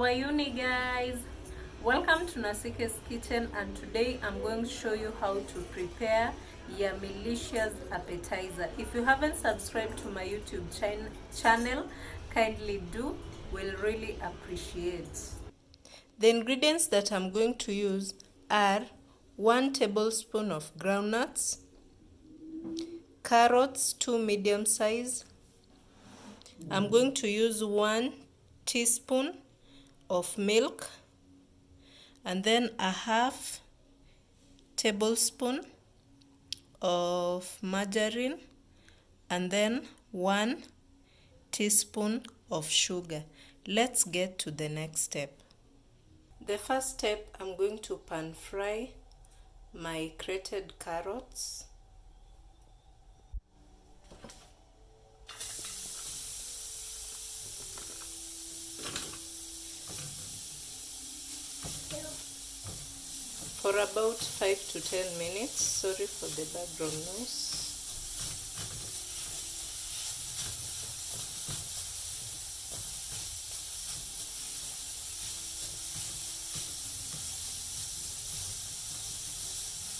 are you guys? Welcome to Nasike's Kitchen, and today I'm going to show you how to prepare Yummilicious appetizer. If you haven't subscribed to my YouTube channel, kindly do. We'll really appreciate. The ingredients that I'm going to use are 1 tablespoon of groundnuts, carrots 2 medium size. I'm going to use 1 teaspoon of milk, and then a half tablespoon of margarine, and then 1 teaspoon of sugar. Let's get to the next step. The first step, I'm going to pan fry my grated carrots. For about 5 to 10 minutes. Sorry for the background noise.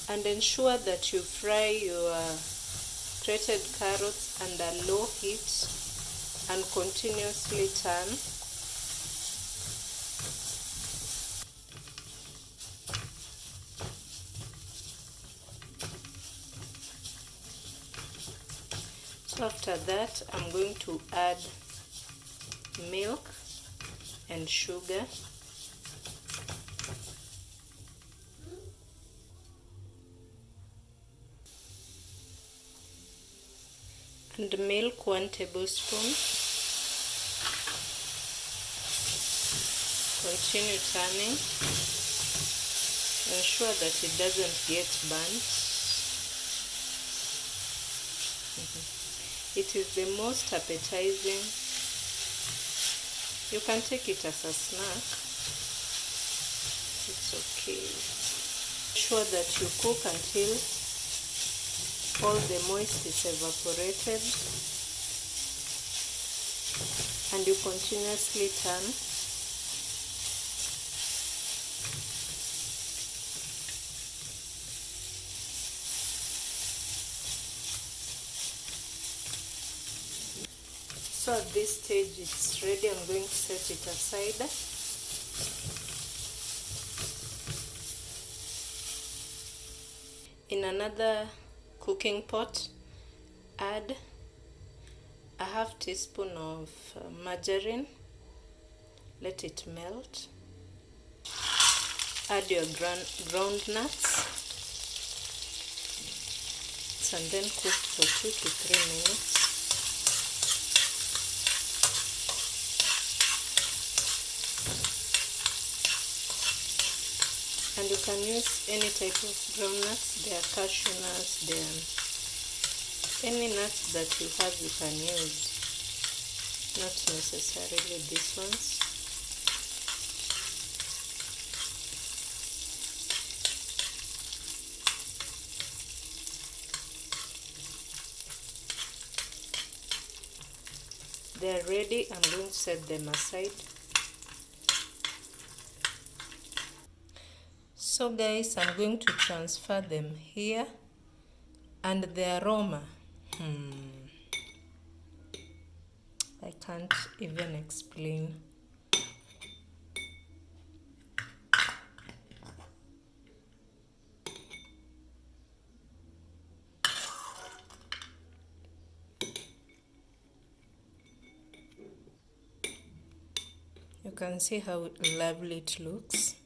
And ensure that you fry your grated carrots under low heat and continuously turn. So after that, I'm going to add milk and sugar. And milk 1 tablespoon. Continue turning. Ensure that it doesn't get burnt. It is the most appetizing. You can take it as a snack. It's okay. Ensure that you cook until all the moisture is evaporated, and you continuously turn. So at this stage it's ready. I'm going to set it aside. In another cooking pot, add a half teaspoon of margarine. Let it melt. Add your groundnuts and then cook for 2 to 3 minutes. And you can use any type of groundnuts. They are cashew nuts, they are any nuts that you have, you can use, not necessarily these ones. They are ready. I'm going to set them aside. So guys, I'm going to transfer them here, and the aroma, I can't even explain. You can see how lovely it looks.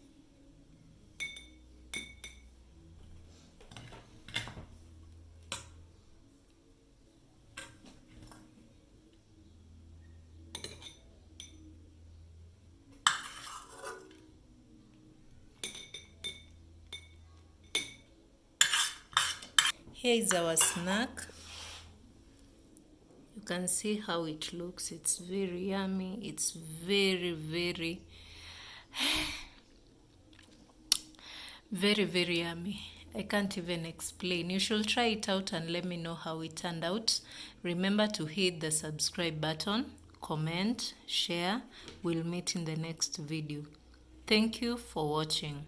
Here is our snack. You can see how it looks. It's very yummy. It's very, very, very, very yummy. I can't even explain. You should try it out and let me know how it turned out. Remember to hit the subscribe button, comment, share. We'll meet in the next video. Thank you for watching.